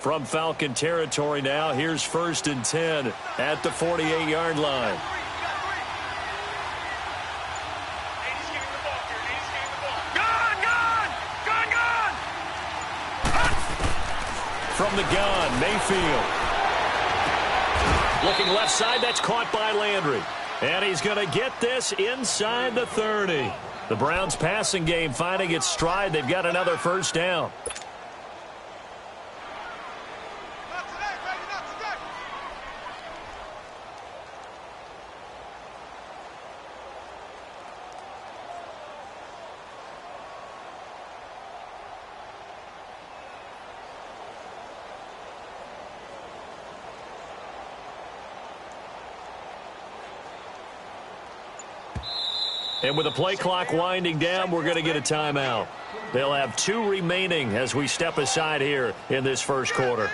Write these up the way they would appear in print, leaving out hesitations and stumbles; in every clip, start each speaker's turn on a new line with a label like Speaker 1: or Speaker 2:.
Speaker 1: from Falcon territory now. Here's 1st and 10 at the 48-yard line. From the gun, Mayfield. Looking left side, that's caught by Landry. And he's going to get this inside the 30. The Browns passing game finding its stride. They've got another 1st down. And with the play clock winding down, we're going to get a timeout. They'll have 2 remaining as we step aside here in this 1st quarter.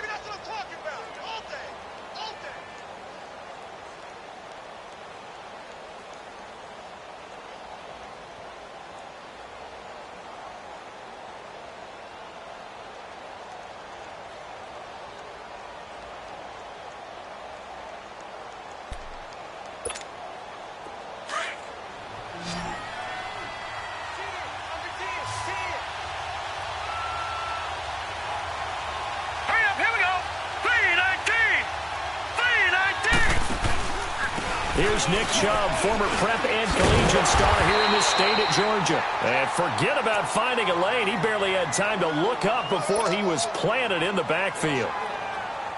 Speaker 1: Here's Nick Chubb, former prep and collegiate star here in this state at Georgia. And forget about finding a lane. He barely had time to look up before he was planted in the backfield.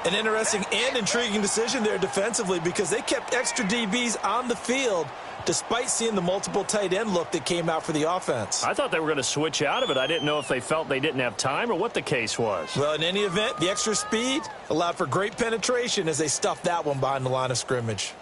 Speaker 2: An interesting and intriguing decision there defensively because they kept extra DBs on the field despite seeing the multiple tight end look that came out for the offense.
Speaker 1: I thought they were going to switch out of it. I didn't know if they felt they didn't have time or what the case was.
Speaker 2: Well, in any event, the extra speed allowed for great penetration as they stuffed that one behind the line of scrimmage.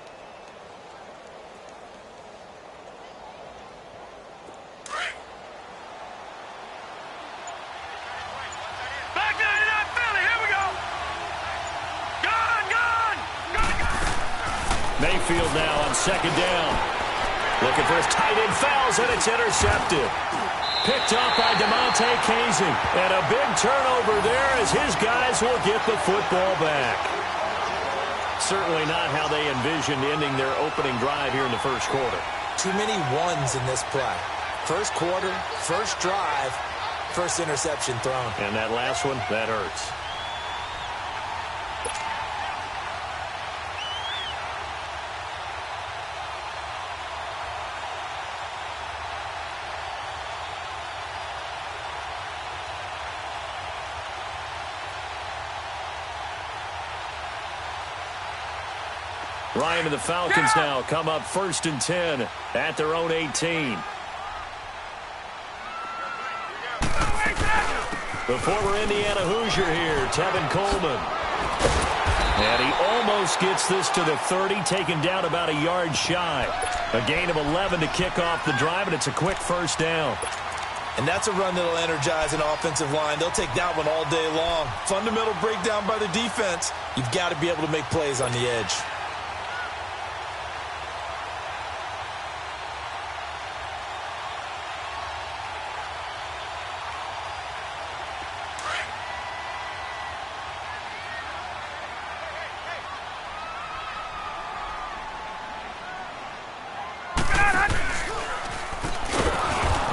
Speaker 1: Mayfield now on 2nd down. Looking for his tight end, fouls, and it's intercepted. Picked up by DeMonte Casey. And a big turnover there as his guys will get the football back. Certainly not how they envisioned ending their opening drive here in the 1st quarter.
Speaker 2: Too many ones in this play. 1st quarter, 1st drive, 1st interception thrown.
Speaker 1: And that last one, that hurts. Ryan and the Falcons now come up 1st and 10 at their own 18. The former Indiana Hoosier here, Tevin Coleman. And he almost gets this to the 30, taken down about a yard shy. A gain of 11 to kick off the drive, and it's a quick 1st down.
Speaker 2: And that's a run that'll energize an offensive line. They'll take that one all day long. Fundamental breakdown by the defense. You've got to be able to make plays on the edge.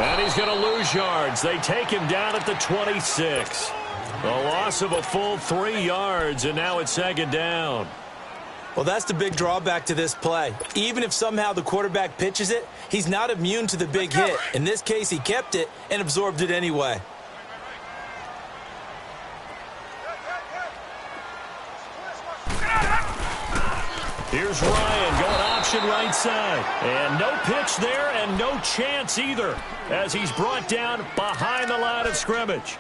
Speaker 1: And he's going to lose yards. They take him down at the 26. A loss of a full 3 yards, and now it's 2nd down.
Speaker 2: Well, that's the big drawback to this play. Even if somehow the quarterback pitches it, he's not immune to the big hit. In this case, he kept it and absorbed it anyway.
Speaker 1: Here's Ryan going option right side. And no pitch there and no chance either as he's brought down behind the line of scrimmage.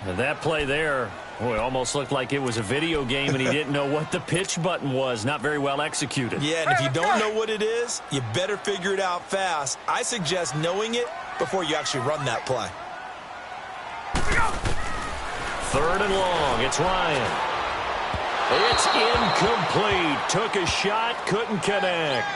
Speaker 1: And that play there, boy, almost looked like it was a video game and he didn't know what the pitch button was. Not very well executed.
Speaker 2: Yeah, and if you don't know what it is, you better figure it out fast. I suggest knowing it before you actually run that play.
Speaker 1: 3rd and long. It's Ryan. It's incomplete. Took a shot, couldn't connect.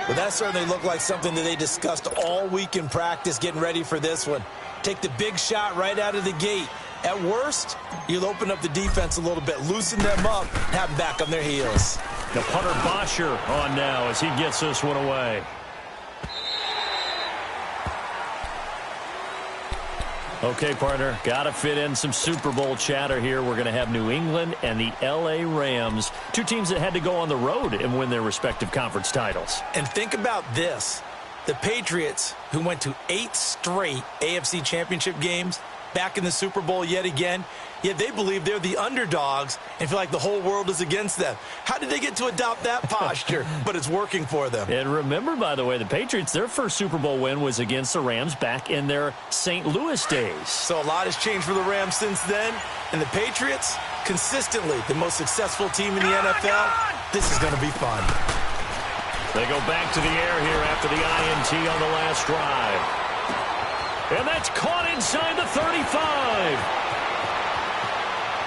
Speaker 2: Well, that certainly looked like something that they discussed all week in practice getting ready for this one. Take the big shot right out of the gate. At worst, you'll open up the defense a little bit, loosen them up, have them back on their heels.
Speaker 1: The punter Bosher on now as he gets this one away. Okay, partner, got to fit in some Super Bowl chatter here. We're going to have New England and the L.A. Rams, two teams that had to go on the road and win their respective conference titles.
Speaker 2: And think about this. The Patriots, who went to 8 straight AFC championship games, back in the Super Bowl yet again, yet they believe they're the underdogs and feel like the whole world is against them. How did they get to adopt that posture? But it's working for them.
Speaker 1: And remember, by the way, the Patriots, their first Super Bowl win was against the Rams back in their St. Louis days.
Speaker 2: So a lot has changed for the Rams since then. And the Patriots, consistently the most successful team in the NFL. This is going to be fun.
Speaker 1: They go back to the air here after the INT on the last drive. And that's caught inside the 35.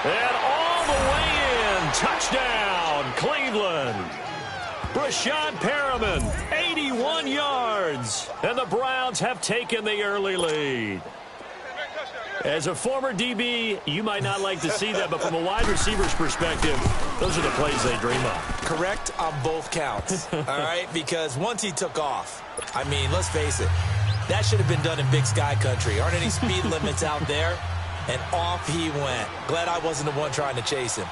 Speaker 1: And all the way in. Touchdown, Cleveland. Brashad Perriman, 81 yards. And the Browns have taken the early lead. As a former DB, you might not like to see that, but from a wide receiver's perspective, those are the plays they dream of.
Speaker 2: Correct on both counts, all right? Because once he took off, I mean, let's face it, that should have been done in Big Sky Country. Aren't any speed limits out there? And off he went. Glad I wasn't the one trying to chase him.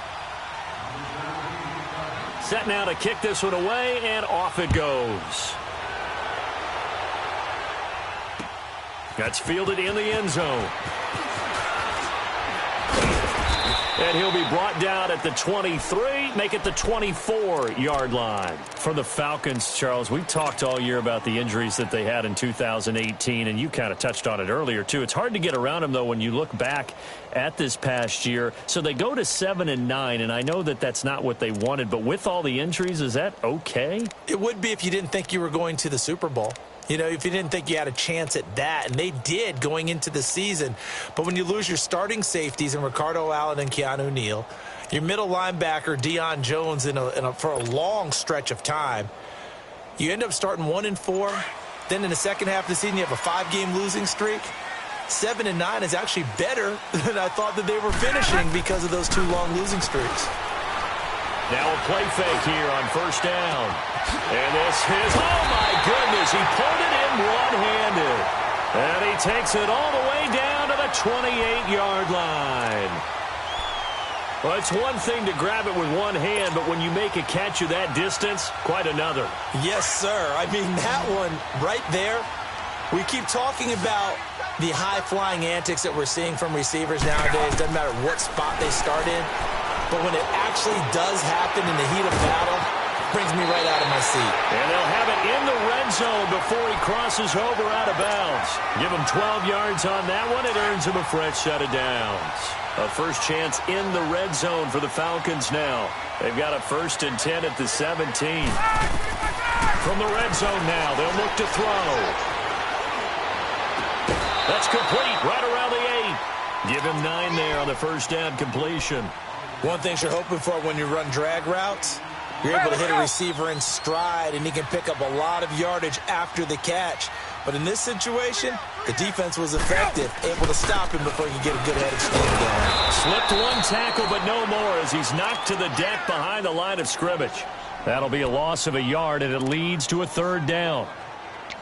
Speaker 1: Set now to kick this one away, and off it goes. That's fielded in the end zone. And he'll be brought down at the 23, make it the 24-yard line. For the Falcons, Charles, we've talked all year about the injuries that they had in 2018, and you kind of touched on it earlier, too. It's hard to get around them, though, when you look back at this past year. So they go to 7-9, and I know that that's not what they wanted, but with all the injuries, is that okay?
Speaker 2: It would be if you didn't think you were going to the Super Bowl. You know, if you didn't think you had a chance at that, and they did going into the season. But when you lose your starting safeties in Ricardo Allen and Keanu Neal, your middle linebacker, Deion Jones, for a long stretch of time, you end up starting 1-4. Then in the second half of the season, you have a 5-game losing streak. 7-9 is actually better than I thought that they were finishing because of those 2 long losing streaks.
Speaker 1: Now a play fake here on first down. And this is, oh my goodness, he pulled it in one-handed. And he takes it all the way down to the 28-yard line. Well, it's one thing to grab it with one hand, but when you make a catch of that distance, quite another.
Speaker 2: Yes, sir. I mean, that one right there, we keep talking about the high-flying antics that we're seeing from receivers nowadays. Doesn't matter what spot they start in. But when it actually does happen in the heat of battle, brings me right out of my seat.
Speaker 1: And they'll have it in the red zone before he crosses over out of bounds. Give him 12 yards on that one. It earns him a fresh set of downs. A first chance in the red zone for the Falcons now. They've got a 1st and 10 at the 17. From the red zone now, they'll look to throw. That's complete right around the 8. Give him 9 there on the first down completion.
Speaker 2: One thing you're hoping for when you run drag routes, you're able to hit a receiver in stride, and he can pick up a lot of yardage after the catch. But in this situation, the defense was effective, able to stop him before he could get a good head of steam going.
Speaker 1: Slipped one tackle, but no more as he's knocked to the deck behind the line of scrimmage. That'll be a loss of a yard, and it leads to a 3rd down.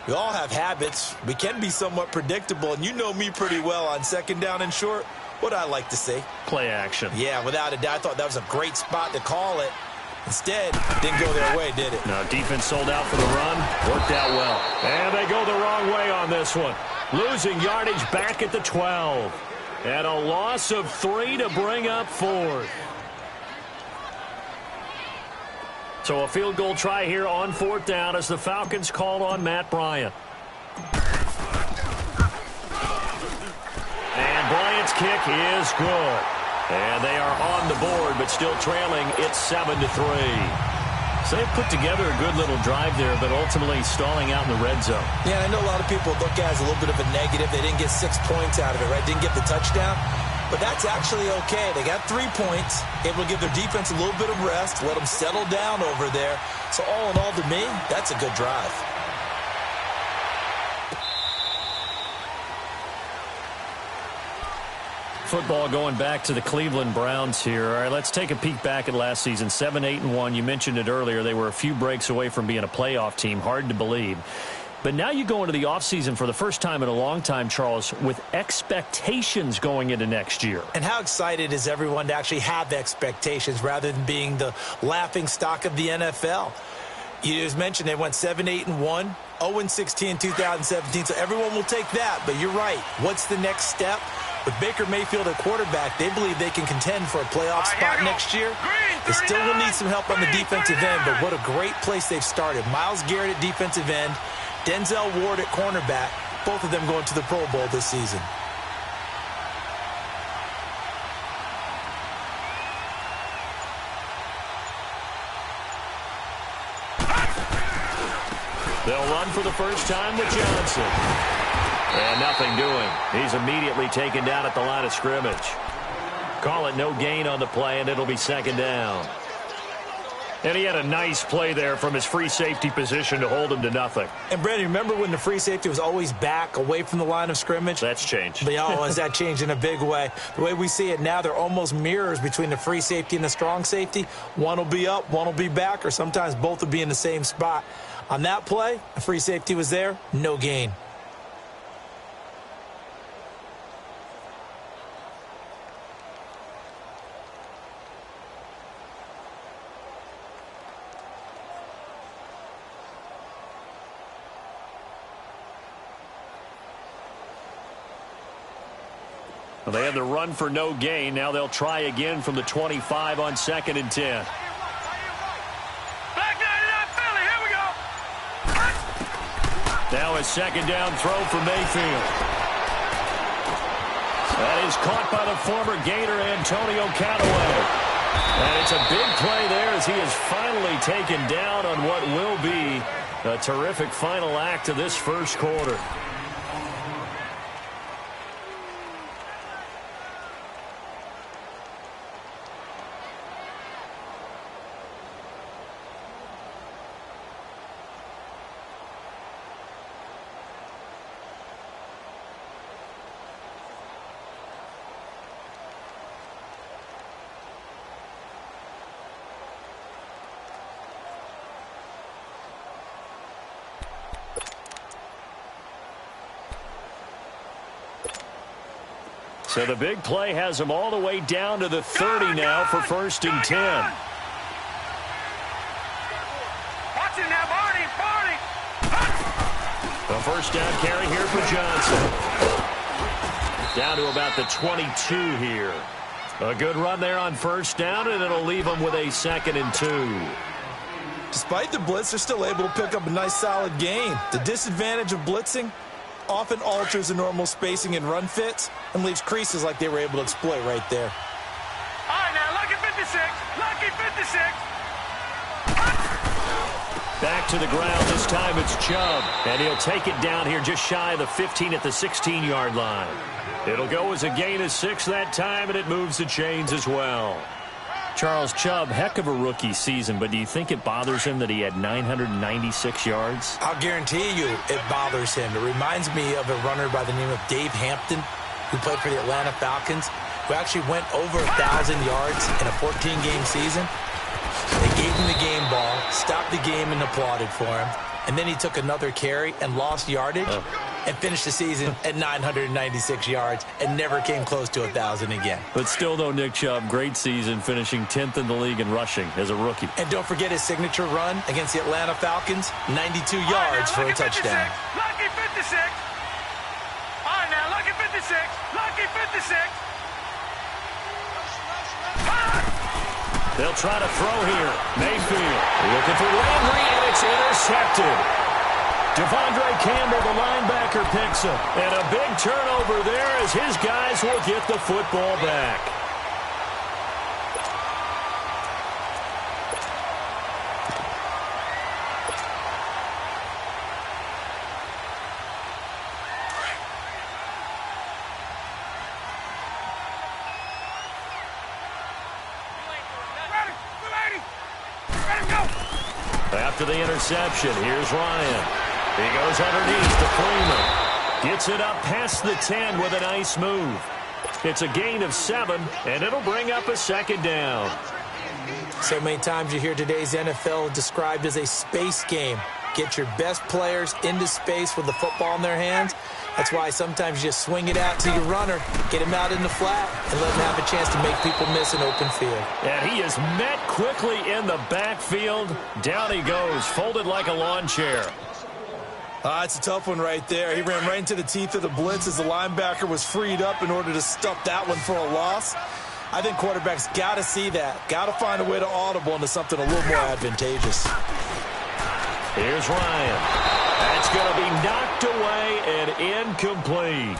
Speaker 2: We all have habits. We can be somewhat predictable, and you know me pretty well on 2nd down and short. What I like to see.
Speaker 1: Play action.
Speaker 2: Yeah, without a doubt. I thought that was a great spot to call it. Instead, didn't go their way, did it?
Speaker 1: No, defense sold out for the run. Worked out well. And they go the wrong way on this one. Losing yardage back at the 12. And a loss of 3 to bring up 4th. So a field goal try here on 4th down as the Falcons call on Matt Bryant. And Bryant's kick is good. And they are on the board, but still trailing. It's 7-3. So they've put together a good little drive there, but ultimately stalling out in the red zone.
Speaker 2: Yeah, and I know a lot of people look at it as a little bit of a negative. They didn't get 6 points out of it, right? Didn't get the touchdown. But that's actually okay. They got 3 points, able to give their defense a little bit of rest, let them settle down over there. So all in all, to me, that's a good drive.
Speaker 1: Football going back to the Cleveland Browns here. All right, let's take a peek back at last season. 7-8-1. You mentioned it earlier. They were a few breaks away from being a playoff team. Hard to believe. But now you go into the offseason for the first time in a long time, Charles, with expectations going into next year.
Speaker 2: And how excited is everyone to actually have expectations rather than being the laughing stock of the NFL? You just mentioned they went 7-8-1, 0-16 in 2017, so everyone will take that. But you're right. What's the next step? With Baker Mayfield at quarterback, they believe they can contend for a playoff spot next year. They still will need some help on the defensive end, but what a great place they've started. Myles Garrett at defensive end, Denzel Ward at cornerback, both of them going to the Pro Bowl this season.
Speaker 1: They'll run for the first time with Johnson. And nothing doing. He's immediately taken down at the line of scrimmage. Call it no gain on the play, and it'll be second down. And he had a nice play there from his free safety position to hold him to nothing.
Speaker 2: And, Brandon, remember when the free safety was always back away from the line of scrimmage?
Speaker 1: That's changed.
Speaker 2: But, has that changed in a big way? The way we see it now, they're almost mirrors between the free safety and the strong safety. One will be up, one will be back, or sometimes both will be in the same spot. On that play, the free safety was there, no gain.
Speaker 1: Well, they had the run for no gain. Now they'll try again from the 25 on 2nd and 10. Now a second down throw for Mayfield. That is caught by the former Gator Antonio Callaway. And it's a big play there as he is finally taken down on what will be a terrific final act of this first quarter. So the big play has him all the way down to the 30 now for 1st and 10.
Speaker 3: Watch it now, Barney.
Speaker 1: The first down carry here for Johnson. Down to about the 22 here. A good run there on 1st down, and it'll leave them with a 2nd and 2.
Speaker 2: Despite the blitz, they're still able to pick up a nice, solid gain. The disadvantage of blitzing often alters the normal spacing and run fits and leaves creases like they were able to exploit right there.
Speaker 3: All right, now, lucky 56. Lucky 56.
Speaker 1: Back to the ground. This time it's Chubb. And he'll take it down here just shy of the 15 at the 16-yard line. It'll go as a gain of 6 that time, and it moves the chains as well. Charles, Chubb, heck of a rookie season, but do you think it bothers him that he had 996 yards?
Speaker 2: I'll guarantee you it bothers him. It reminds me of a runner by the name of Dave Hampton, who played for the Atlanta Falcons, who actually went over 1,000 yards in a 14-game season. They gave him the game ball, stopped the game, and applauded for him. And then he took another carry and lost yardage and finished the season at 996 yards and never came close to 1,000 again.
Speaker 1: But still, though, Nick Chubb, great season, finishing 10th in the league in rushing as a rookie.
Speaker 2: And don't forget his signature run against the Atlanta Falcons, 92 yards for a touchdown.
Speaker 3: Lucky 56. All right, now, lucky 56. Lucky 56.
Speaker 1: They'll try to throw here. Mayfield looking for Landry, and it's intercepted. Devondre Campbell, the linebacker, picks him. And a big turnover there as his guys will get the football back. After the interception, here's Ryan. He goes underneath to Freeman. Gets it up past the 10 with a nice move. It's a gain of 7, and it'll bring up a second down.
Speaker 2: So many times you hear today's NFL described as a space game. Get your best players into space with the football in their hands. That's why sometimes you just swing it out to your runner, get him out in the flat, and let him have a chance to make people miss an open field.
Speaker 1: And he is met quickly in the backfield. Down he goes, folded like a lawn chair.
Speaker 2: It's a tough one right there. He ran right into the teeth of the blitz as the linebacker was freed up in order to stuff that one for a loss. I think quarterbacks got to see that. Got to find a way to audible into something a little more advantageous.
Speaker 1: Here's Ryan. That's going to be knocked away and incomplete.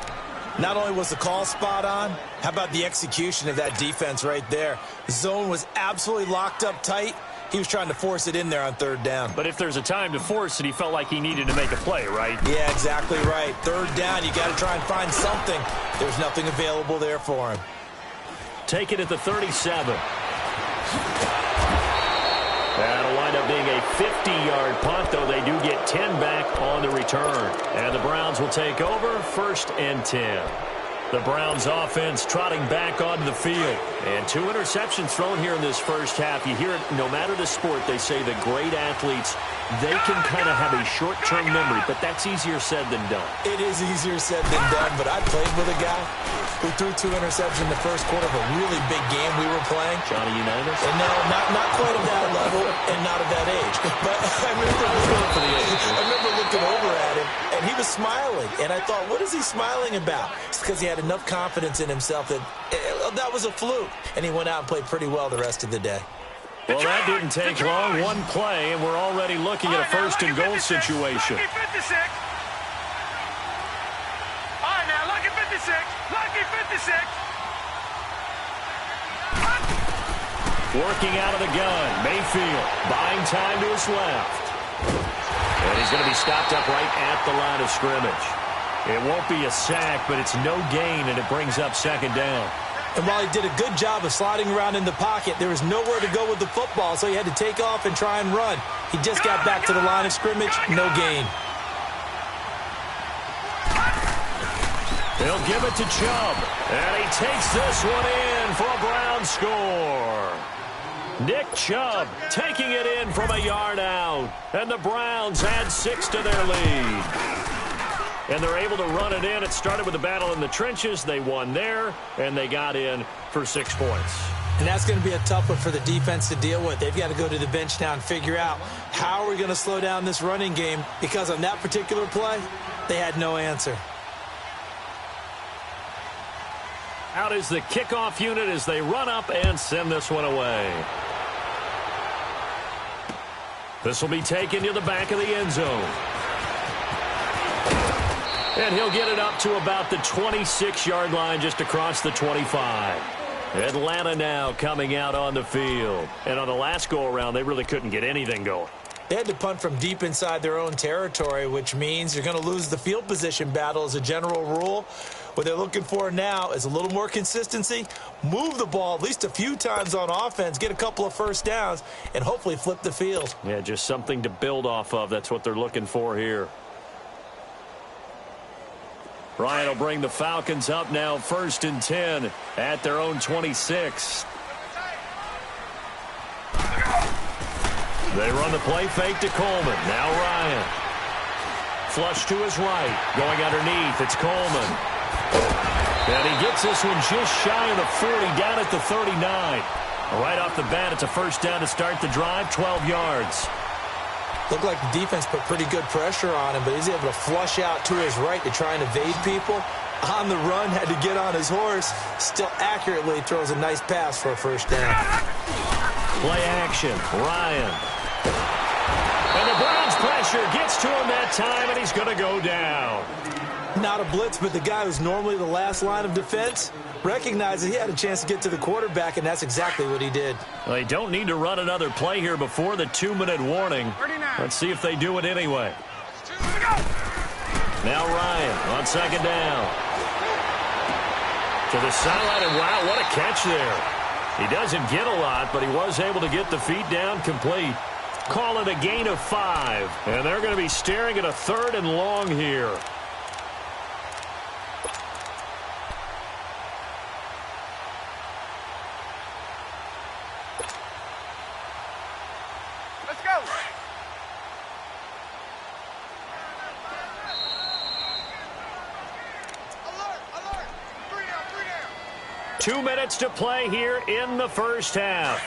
Speaker 2: Not only was the call spot on, how about the execution of that defense right there? The zone was absolutely locked up tight. He was trying to force it in there on third down.
Speaker 1: But if there's a time to force it, he felt like he needed to make a play, right?
Speaker 2: Yeah, exactly right. Third down, you got to try and find something. There's nothing available there for him.
Speaker 1: Take it at the 37. That'll wind up being a 50-yard punt, though they do get 10 back on the return. And the Browns will take over, 1st and 10. The Browns offense trotting back onto the field. And 2 interceptions thrown here in this first half. You hear it, no matter the sport, they say the great athletes, they can kind of have a short-term memory, but that's easier said than done.
Speaker 2: It is easier said than done, but I played with a guy who threw 2 interceptions in the first quarter of a really big game we were playing.
Speaker 1: Johnny Unitas?
Speaker 2: And no, not quite at that level and not at that age. But I remember looking over at him, and he was smiling. And I thought, what is he smiling about? It's because he had enough confidence in himself that that was a fluke. And he went out and played pretty well the rest of the day.
Speaker 1: Well, that didn't take long. One play, and we're already looking at a 1st and goal situation.
Speaker 3: Lucky 56. All right, now, lucky 56. Lucky 56.
Speaker 1: Working out of the gun. Mayfield buying time to his left. And he's going to be stopped up right at the line of scrimmage. It won't be a sack, but it's no gain, and it brings up 2nd down.
Speaker 2: And while he did a good job of sliding around in the pocket, there was nowhere to go with the football, so he had to take off and try and run. He just got back to the line of scrimmage, no gain.
Speaker 1: They'll give it to Chubb, and he takes this one in for a Brown score. Nick Chubb taking it in from a yard out, and the Browns add 6 to their lead. And they're able to run it in. It started with a battle in the trenches. They won there, and they got in for 6 points.
Speaker 2: And that's going to be a tough one for the defense to deal with. They've got to go to the bench now and figure out how are we going to slow down this running game, because on that particular play, they had no answer.
Speaker 1: Out is the kickoff unit as they run up and send this one away. This will be taken to the back of the end zone. And he'll get it up to about the 26-yard line, just across the 25. Atlanta now coming out on the field. And on the last go-around, they really couldn't get anything going.
Speaker 2: They had to punt from deep inside their own territory, which means you're going to lose the field position battle as a general rule. What they're looking for now is a little more consistency, move the ball at least a few times on offense, get a couple of first downs, and hopefully flip the field.
Speaker 1: Yeah, just something to build off of. That's what they're looking for here. Ryan will bring the Falcons up now, 1st and 10 at their own 26. They run the play fake to Coleman. Now Ryan. Flush to his right. Going underneath. It's Coleman. And he gets this one just shy of the 40, down at the 39. Right off the bat, it's a 1st down to start the drive, 12 yards.
Speaker 2: Looked like the defense put pretty good pressure on him, but he's able to flush out to his right to try and evade people. On the run, had to get on his horse. Still accurately throws a nice pass for a 1st down.
Speaker 1: Play action. Ryan. And the Browns pressure gets to him that time, and he's going to go down.
Speaker 2: Not a blitz, but the guy who's normally the last line of defense recognizes he had a chance to get to the quarterback, and that's exactly what he did.
Speaker 1: They don't need to run another play here before the 2-minute warning.
Speaker 3: 39.
Speaker 1: Let's see if they do it anyway. Now Ryan on 2nd down. To the sideline, and wow, what a catch there. He doesn't get a lot, but he was able to get the feet down complete. Call it a gain of 5, and they're going to be staring at a 3rd and long here. 2 minutes to play here in the first half.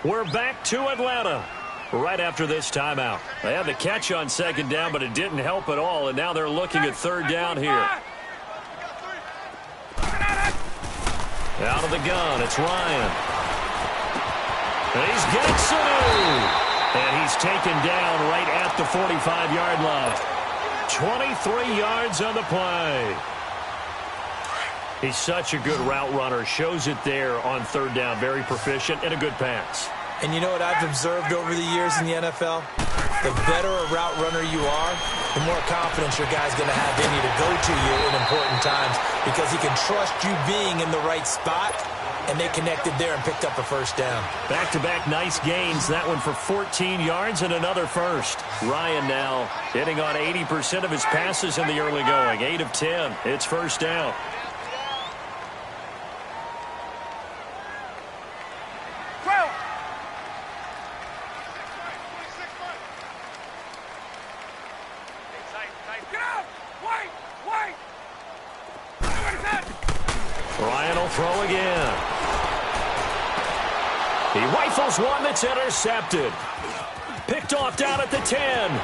Speaker 1: We're back to Atlanta right after this timeout. They had the catch on second down, but it didn't help at all, and now they're looking at third down here. Out of the gun, it's Ryan. And he's getting Sanu. And he's taken down right at the 45-yard line. 23 yards on the play. He's such a good route runner. Shows it there on third down. Very proficient and a good pass.
Speaker 2: And you know what I've observed over the years in the NFL? The better a route runner you are, the more confidence your guy's going to have in you to go to you in important times because he can trust you being in the right spot, and they connected there and picked up a first down.
Speaker 1: Back-to-back nice gains. That one for 14 yards and another first. Ryan now hitting on 80% of his passes in the early going. 8 of 10. It's first down. Ryan will throw again. He rifles one that's intercepted. Picked off down at the 10.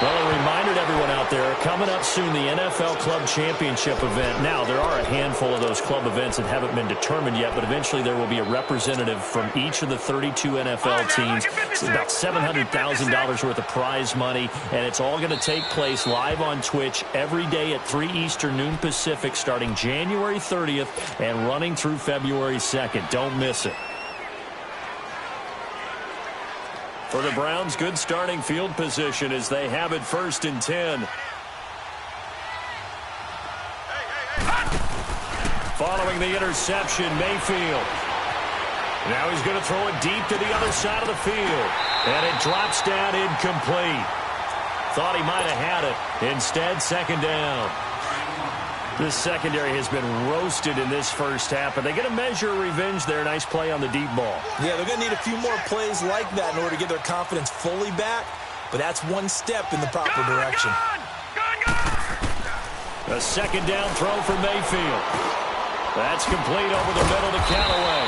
Speaker 1: Well, a reminder to everyone out there, coming up soon, the NFL Club Championship event. Now, there are a handful of those club events that haven't been determined yet, but eventually there will be a representative from each of the 32 NFL teams. It's about $700,000 worth of prize money, and it's all going to take place live on Twitch every day at 3 Eastern, noon Pacific, starting January 30th and running through February 2nd. Don't miss it. For the Browns, good starting field position as they have it first and 10. Following the interception, Mayfield. Now he's going to throw it deep to the other side of the field. And it drops down incomplete. Thought he might have had it. Instead, second down. This secondary has been roasted in this first half, but they get a measure of revenge there. Nice play on the deep ball. Yeah,
Speaker 2: they're going to need a few more plays like that in order to get their confidence fully back, but that's one step in the proper direction.
Speaker 1: A second down throw for Mayfield. That's complete over the middle to Callaway.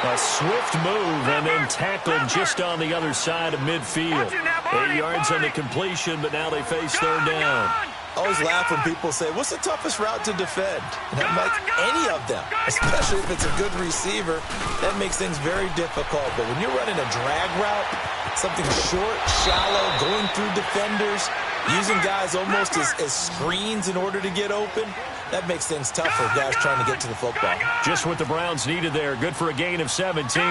Speaker 1: A swift move and then tackled just on the other side of midfield. 8 yards on the completion, but now they face third down.
Speaker 2: I always laugh when people say, what's the toughest route to defend? And I'm like, any of them, especially if it's a good receiver, that makes things very difficult. But when you're running a drag route, something short, shallow, going through defenders, using guys almost as screens in order to get open, that makes things tough for guys trying to get to the football.
Speaker 1: Just what the Browns needed there. Good for a gain of 17.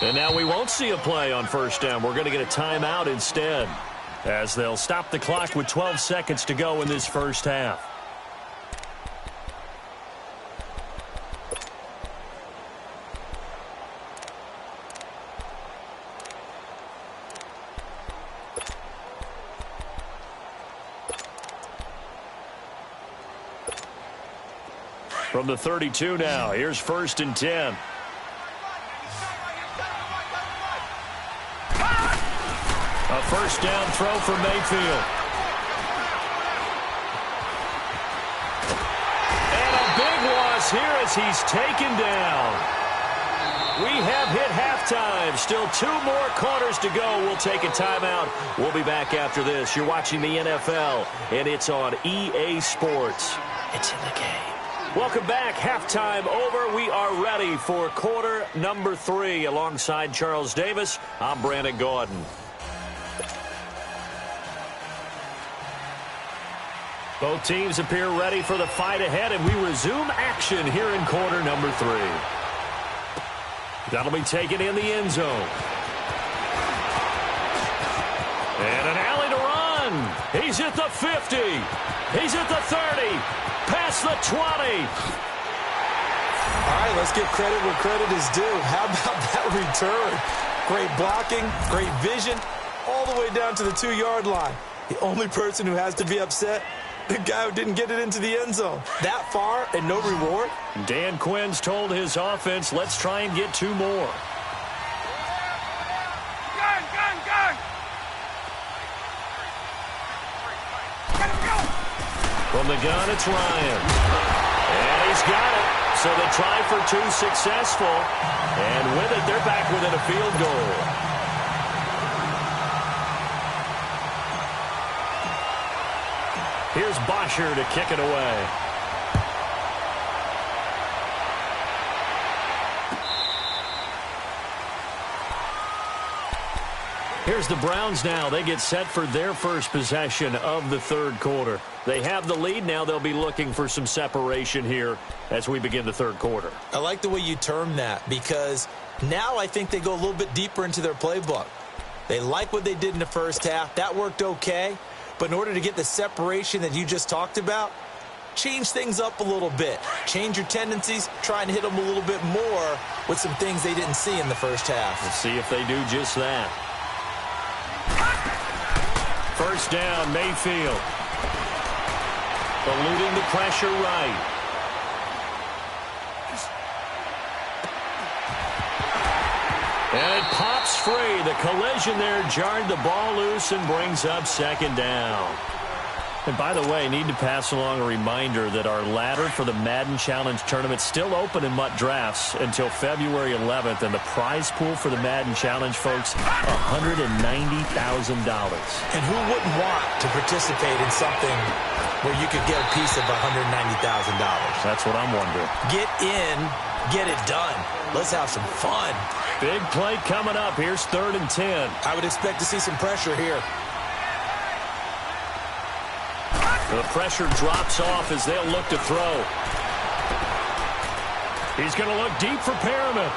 Speaker 1: And now we won't see a play on first down. We're going to get a timeout instead, as they'll stop the clock with 12 seconds to go in this first half. From the 32 now, here's first and 10. A first down throw for Mayfield. And a big loss here as he's taken down. We have hit halftime. Still 2 more quarters to go. We'll take a timeout. We'll be back after this. You're watching the NFL, and it's on EA Sports. It's in the game. Welcome back. Halftime over. We are ready for quarter number 3. Alongside Charles Davis, I'm Brandon Gordon. Both teams appear ready for the fight ahead, and we resume action here in quarter number 3. That'll be taken in the end zone. And an alley to run. He's at the 50. He's at the 30. Past the 20.
Speaker 2: All right, let's give credit where credit is due. How about that return? Great blocking, great vision, all the way down to the 2-yard line. The only person who has to be upset, the guy who didn't get it into the end zone. That far and no reward?
Speaker 1: Dan Quinn's told his offense, let's try and get 2 more. From the gun, it's Ryan. And he's got it. So the try for two successful. And with it, they're back within a field goal. Here's Bosher to kick it away. Here's the Browns now. They get set for their first possession of the third quarter. They have the lead. Now they'll be looking for some separation here as we begin the third quarter.
Speaker 2: I like the way you term that, because now I think they go a little bit deeper into their playbook. They like what they did in the first half. That worked okay. But in order to get the separation that you just talked about, change things up a little bit. Change your tendencies. Try and hit them a little bit more with some things they didn't see in the first half.
Speaker 1: Let's see if they do just that. First down, Mayfield. Eluding the pressure right. And it pops free. The collision there jarred the ball loose and brings up second down. And by the way, I need to pass along a reminder that our ladder for the Madden Challenge tournament is still open in MUT Drafts until February 11th. And the prize pool for the Madden Challenge, folks, $190,000.
Speaker 2: And who wouldn't want to participate in something where you could get a piece of $190,000?
Speaker 1: That's what I'm wondering.
Speaker 2: Get in, get it done. Let's have some fun.
Speaker 1: Big play coming up. Here's 3rd and 10.
Speaker 2: I would expect to see some pressure here.
Speaker 1: The pressure drops off as they'll look to throw. He's going to look deep for Perriman.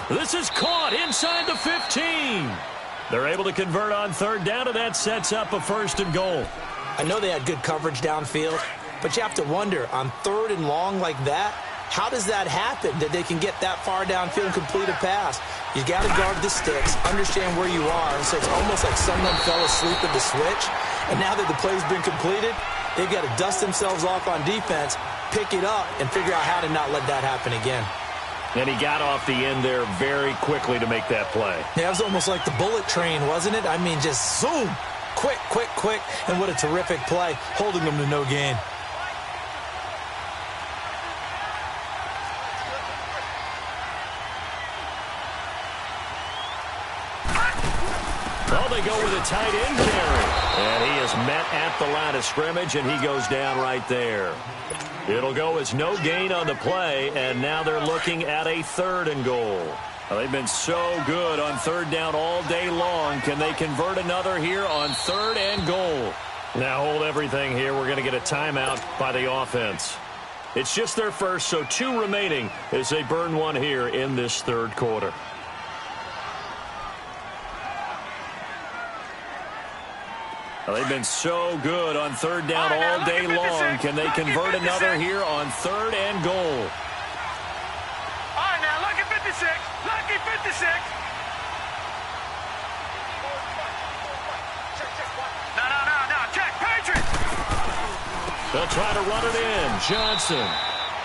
Speaker 1: This is caught inside the 15. They're able to convert on 3rd down, and that sets up a 1st and goal.
Speaker 2: I know they had good coverage downfield, but you have to wonder, on 3rd and long like that, how does that happen, that they can get that far downfield and complete a pass? You got to guard the sticks, understand where you are, so it's almost like someone fell asleep at the switch, and now that the play's been completed, they've got to dust themselves off on defense, pick it up, and figure out how to not let that happen again.
Speaker 1: And he got off the end there very quickly to make that play.
Speaker 2: Yeah, it was almost like the bullet train, wasn't it? I mean, just zoom, quick, quick, quick, and what a terrific play, holding them to no gain.
Speaker 1: Well, they go with a tight end carry. And he is met at the line of scrimmage, and he goes down right there. It'll go as no gain on the play, and now they're looking at a 3rd and goal. Well, they've been so good on 3rd down all day long. Can they convert another here on 3rd and goal? Now hold everything here. We're going to get a timeout by the offense. It's just their first, so 2 remaining as they burn one here in this 3rd quarter. Well, they've been so good on 3rd down all day long. Can they convert another here on 3rd and goal?
Speaker 3: All right, now, lucky 56. Lucky 56. No. Check, Patriots.
Speaker 1: They'll try to run it in. Johnson.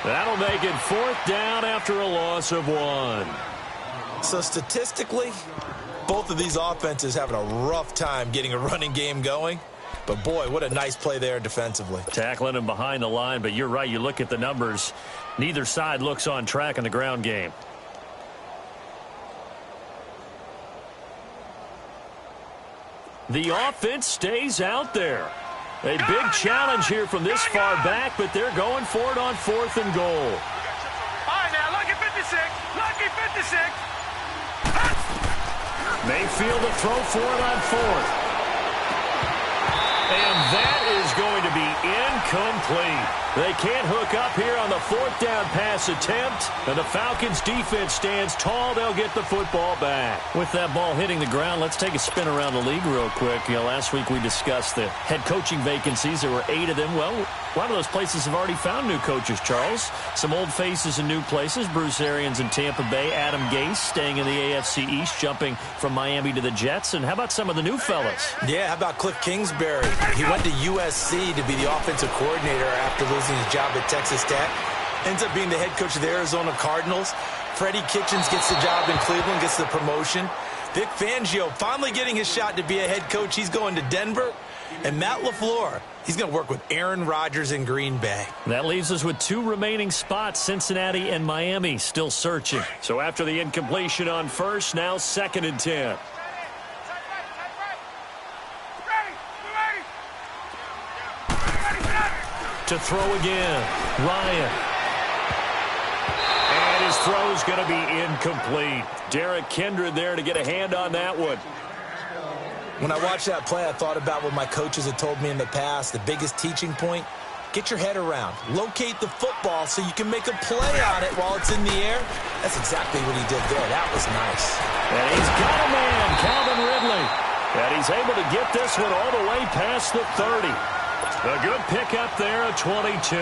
Speaker 1: That'll make it 4th down after a loss of 1.
Speaker 2: So statistically, both of these offenses having a rough time getting a running game going. But, boy, what a nice play there defensively.
Speaker 1: Tackling him behind the line, but you're right. You look at the numbers. Neither side looks on track in the ground game. The offense stays out there. A big challenge here from this far back, but they're going for it on 4th and goal.
Speaker 3: All right, now, lucky 56. Lucky 56.
Speaker 1: Mayfield to throw for it on 4th. And that is going to be incomplete. They can't hook up here on the 4th down pass attempt. And the Falcons defense stands tall. They'll get the football back. With that ball hitting the ground, let's take a spin around the league real quick. You know, last week we discussed the head coaching vacancies. There were 8 of them. Well, a lot of those places have already found new coaches, Charles. Some old faces in new places. Bruce Arians in Tampa Bay. Adam Gase staying in the AFC East, jumping from Miami to the Jets. And how about some of the new fellas?
Speaker 2: Yeah, how about Cliff Kingsbury? He went to USC to be the offensive coordinator after losing his job at Texas Tech. Ends up being the head coach of the Arizona Cardinals. Freddie Kitchens gets the job in Cleveland, gets the promotion. Vic Fangio finally getting his shot to be a head coach. He's going to Denver. And Matt LaFleur, He's going to work with Aaron Rodgers in Green Bay.
Speaker 1: That leaves us with 2 remaining spots, Cincinnati and Miami, still searching. So after the incompletion on first, now 2nd and 10. To throw again, Ryan. And his throw's going to be incomplete. Derek Kindred there to get a hand on that one.
Speaker 2: When I watched that play, I thought about what my coaches had told me in the past. The biggest teaching point, get your head around. Locate the football so you can make a play on it while it's in the air. That's exactly what he did there. That was nice.
Speaker 1: And he's got a man, Calvin Ridley. And he's able to get this one all the way past the 30. A good pickup there at 22.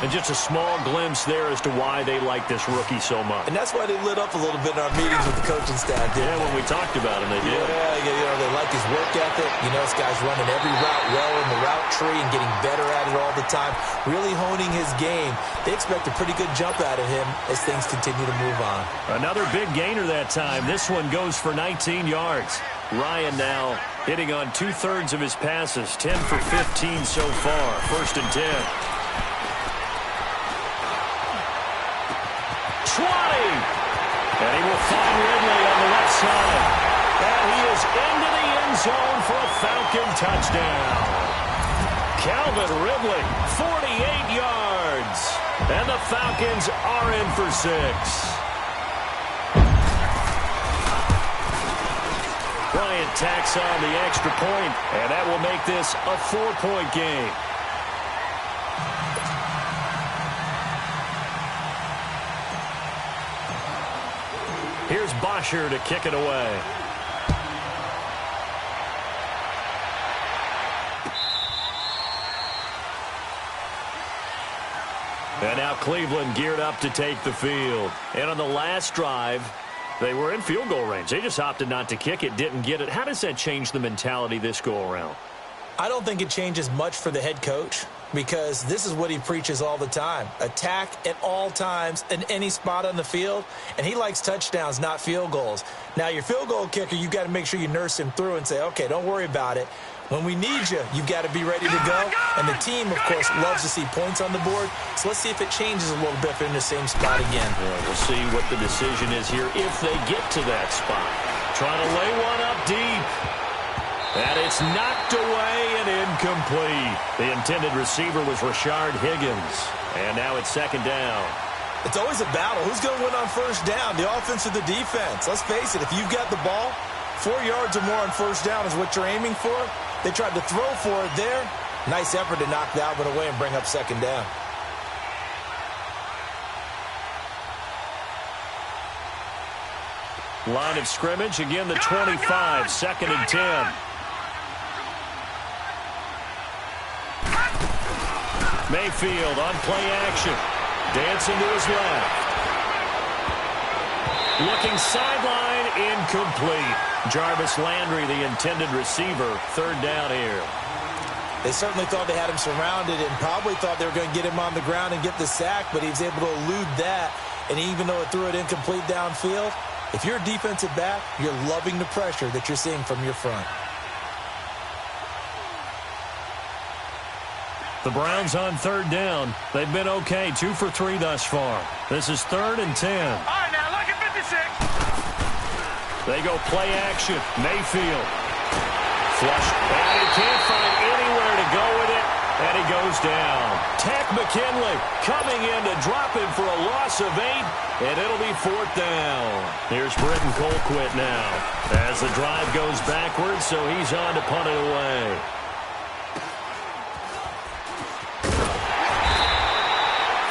Speaker 1: And just a small glimpse there as to why they like this rookie so much.
Speaker 2: And that's why they lit up a little bit in our meetings with the coaching staff.
Speaker 1: Yeah, when we talked about him, they did.
Speaker 2: Yeah, they like his work ethic. You know, this guy's running every route well in the route tree and getting better at it all the time, really honing his game. They expect a pretty good jump out of him as things continue to move on.
Speaker 1: Another big gainer that time. This one goes for 19 yards. Ryan now hitting on 2/3 of his passes, 10 for 15 so far. 1st and 10. 20. And he will find Ridley on the left side. And he is into the end zone for a Falcon touchdown. Calvin Ridley, 48 yards. And the Falcons are in for 6. Bryant tacks on the extra point, and that will make this a 4-point game. Here's Bosher to kick it away. And now Cleveland geared up to take the field. And on the last drive, they were in field goal range. They just opted not to kick it, didn't get it. How does that change the mentality this go-around?
Speaker 2: I don't think it changes much for the head coach because this is what he preaches all the time. Attack at all times in any spot on the field, and he likes touchdowns, not field goals. Now, your field goal kicker, you've got to make sure you nurse him through and say, okay, don't worry about it. When we need you, you've got to be ready to go. And the team, of course, loves to see points on the board. So let's see if it changes a little bit if they're in the same spot again.
Speaker 1: Yeah, we'll see what the decision is here if they get to that spot. Trying to lay one up deep. And it's knocked away and incomplete. The intended receiver was Rashard Higgins. And now it's 2nd down.
Speaker 2: It's always a battle. Who's going to win on 1st down, the offense or the defense? Let's face it, if you've got the ball, 4 yards or more on 1st down is what you're aiming for. They tried to throw for it there. Nice effort to knock that one away and bring up 2nd down.
Speaker 1: Line of scrimmage, again the 25, 2nd and 10. Mayfield on play action. Dancing to his left. Looking sideline, incomplete. Jarvis Landry, the intended receiver, 3rd down here.
Speaker 2: They certainly thought they had him surrounded and probably thought they were going to get him on the ground and get the sack, but he was able to elude that. And even though it threw it incomplete downfield, if you're a defensive back, you're loving the pressure that you're seeing from your front.
Speaker 1: The Browns on 3rd down. They've been okay, 2 for 3 thus far. This is 3rd and 10.
Speaker 3: All right, now look at 56.
Speaker 1: They go play action. Mayfield. Flush. And he can't find anywhere to go with it. And he goes down. Tack McKinley coming in to drop him for a loss of 8. And it'll be 4th down. Here's Britton Colquitt now. As the drive goes backwards, so he's on to punt it away.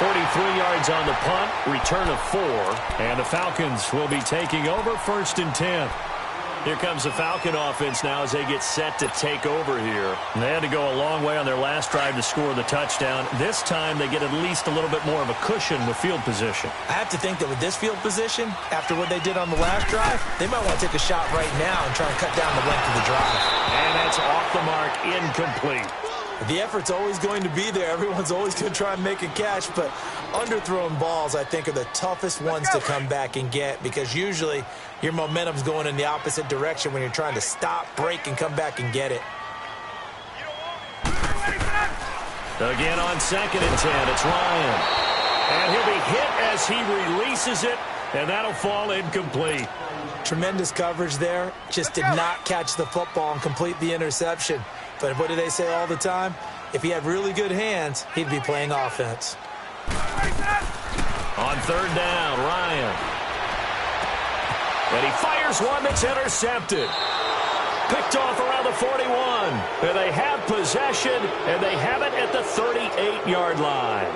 Speaker 1: 43 yards on the punt, return of 4, and the Falcons will be taking over 1st and 10. Here comes the Falcon offense now as they get set to take over here. And they had to go a long way on their last drive to score the touchdown. This time they get at least a little bit more of a cushion with field position.
Speaker 2: I have to think that with this field position, after what they did on the last drive, they might want to take a shot right now and try and cut down the length of the drive.
Speaker 1: And that's off the mark, incomplete.
Speaker 2: The effort's always going to be there. Everyone's always going to try and make a catch, but underthrown balls, I think, are the toughest ones to come back and get because usually your momentum's going in the opposite direction when you're trying to stop, break, and come back and get it.
Speaker 1: Again on 2nd and 10, it's Ryan. And he'll be hit as he releases it, and that'll fall incomplete.
Speaker 2: Tremendous coverage there. Just did not catch the football and complete the interception. But what do they say all the time? If he had really good hands, he'd be playing offense.
Speaker 1: On 3rd down, Ryan. And he fires one that's intercepted. Picked off around the 41. And they have possession, and they have it at the 38-yard line.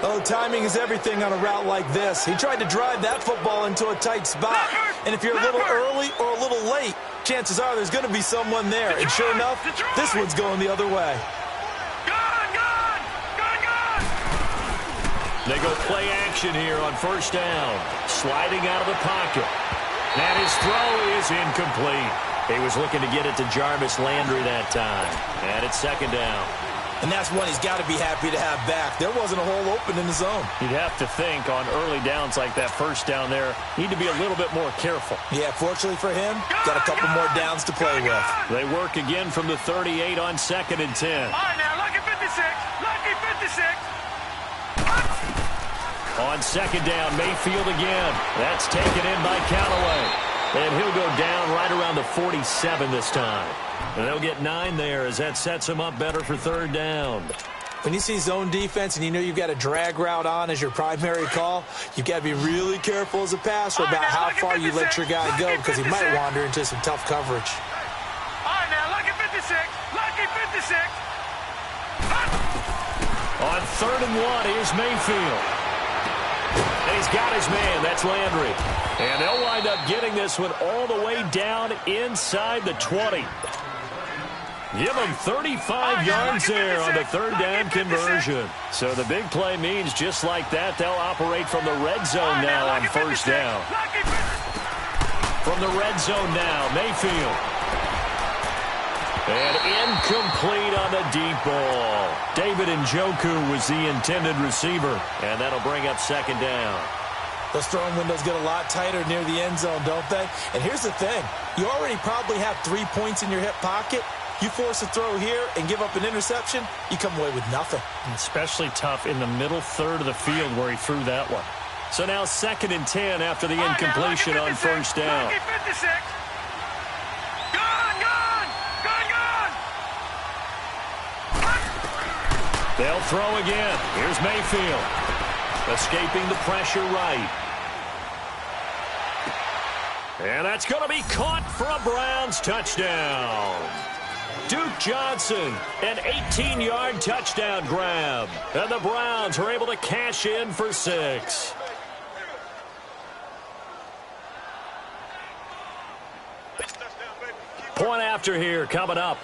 Speaker 2: Oh, timing is everything on a route like this. He tried to drive that football into a tight spot. And if you're a little early or a little late, chances are there's going to be someone there. And sure enough, this one's going the other way.
Speaker 1: They go play action here on 1st down. Sliding out of the pocket. And his throw is incomplete. He was looking to get it to Jarvis Landry that time. And it's 2nd down.
Speaker 2: And that's one he's got to be happy to have back. There wasn't a hole open in the zone.
Speaker 4: You'd have to think on early downs like that 1st down there, need to be a little bit more careful.
Speaker 2: Yeah, fortunately for him, got a couple more downs to play with.
Speaker 1: They work again from the 38 on 2nd and 10.
Speaker 3: All right, now, lucky 56. Lucky 56.
Speaker 1: On 2nd down, Mayfield again. That's taken in by Callaway. And he'll go down right around the 47 this time. And they'll get 9 there as that sets him up better for 3rd down.
Speaker 2: When you see zone defense and you know you've got a drag route on as your primary call, you've got to be really careful as a passer about how far you let your guy go because he might wander into some tough coverage.
Speaker 3: All right, now, lucky 56. Lucky 56.
Speaker 1: On 3rd and 1, here's Mayfield. And he's got his man. That's Landry. And they'll wind up getting this one all the way down inside the 20. Give them 35 yards there on the 3rd down conversion. So the big play means just like that, they'll operate from the red zone now on 1st down. From the red zone now, Mayfield. And incomplete on the deep ball. David Njoku was the intended receiver. And that'll bring up 2nd down.
Speaker 2: Those throwing windows get a lot tighter near the end zone, don't they? And here's the thing. You already probably have 3 points in your hip pocket. You force a throw here and give up an interception, you come away with nothing.
Speaker 4: Especially tough in the middle 3rd of the field where he threw that one.
Speaker 1: So now 2nd and 10 after the incompletion on 1st down.
Speaker 3: Lucky 56. Gone.
Speaker 1: They'll throw again. Here's Mayfield. Escaping the pressure right. And that's going to be caught for a Browns touchdown. Duke Johnson, an 18-yard touchdown grab. And the Browns are able to cash in for 6. Point after here coming up.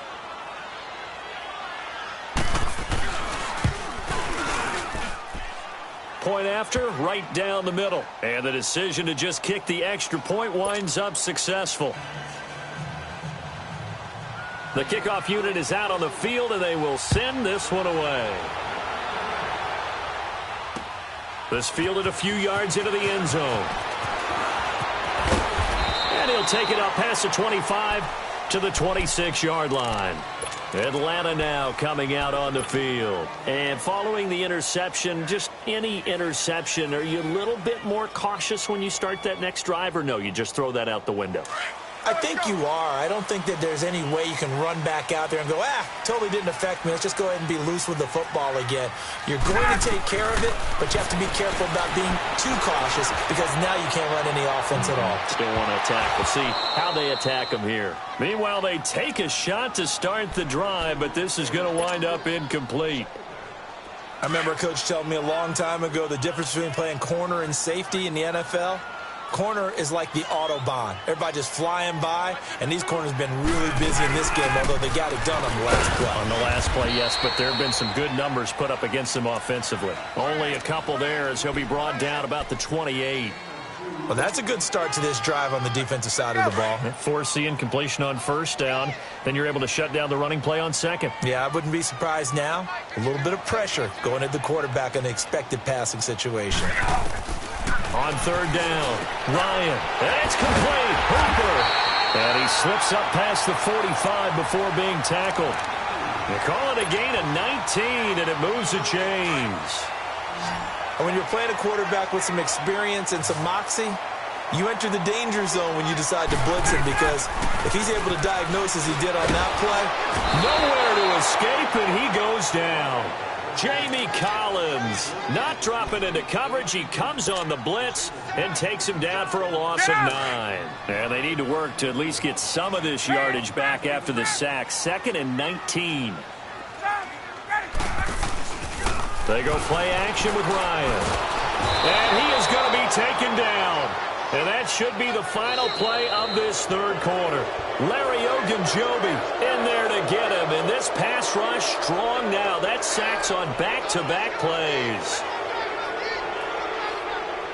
Speaker 1: Point after, right down the middle. And the decision to just kick the extra point winds up successful. The kickoff unit is out on the field, and they will send this one away. This fielded a few yards into the end zone. And he'll take it up past the 25 to the 26-yard line. Atlanta now coming out on the field. And following the interception, just any interception, are you a little bit more cautious when you start that next drive, or no, you just throw that out the window?
Speaker 2: I think you are. I don't think that there's any way you can run back out there and go, totally didn't affect me. Let's just go ahead and be loose with the football again. You're going to take care of it, but you have to be careful about being too cautious because now you can't run any offense at all.
Speaker 1: Still want to attack. We'll see how they attack them here. Meanwhile, they take a shot to start the drive, but this is going to wind up incomplete.
Speaker 2: I remember a coach telling me a long time ago the difference between playing corner and safety in the NFL. Corner is like the Autobahn. Everybody just flying by, and these corners have been really busy in this game, although they got it done on the last play.
Speaker 1: On the last play, yes, but there have been some good numbers put up against them offensively. Only a couple there as he'll be brought down about the 28.
Speaker 2: Well, that's a good start to this drive on the defensive side of the ball.
Speaker 4: Force the incompletion on 1st down, then you're able to shut down the running play on 2nd.
Speaker 2: Yeah, I wouldn't be surprised now. A little bit of pressure going at the quarterback in an expected passing situation.
Speaker 1: On 3rd down, Ryan. And it's complete. Hooper. And he slips up past the 45 before being tackled. They call it a gain of 19, and it moves the chains.
Speaker 2: And when you're playing a quarterback with some experience and some moxie, you enter the danger zone when you decide to blitz him, because if he's able to diagnose as he did on that play.
Speaker 1: Nowhere to escape, and he goes down. Jamie Collins not dropping into coverage. He comes on the blitz and takes him down for a loss of 9. And they need to work to at least get some of this yardage back after the sack. 2nd and 19. They go play action with Ryan. And he is going to be taken down. And that should be the final play of this third quarter. Larry Ogunjobi in there to get him. And this pass rush strong now. That sacks on back-to-back plays.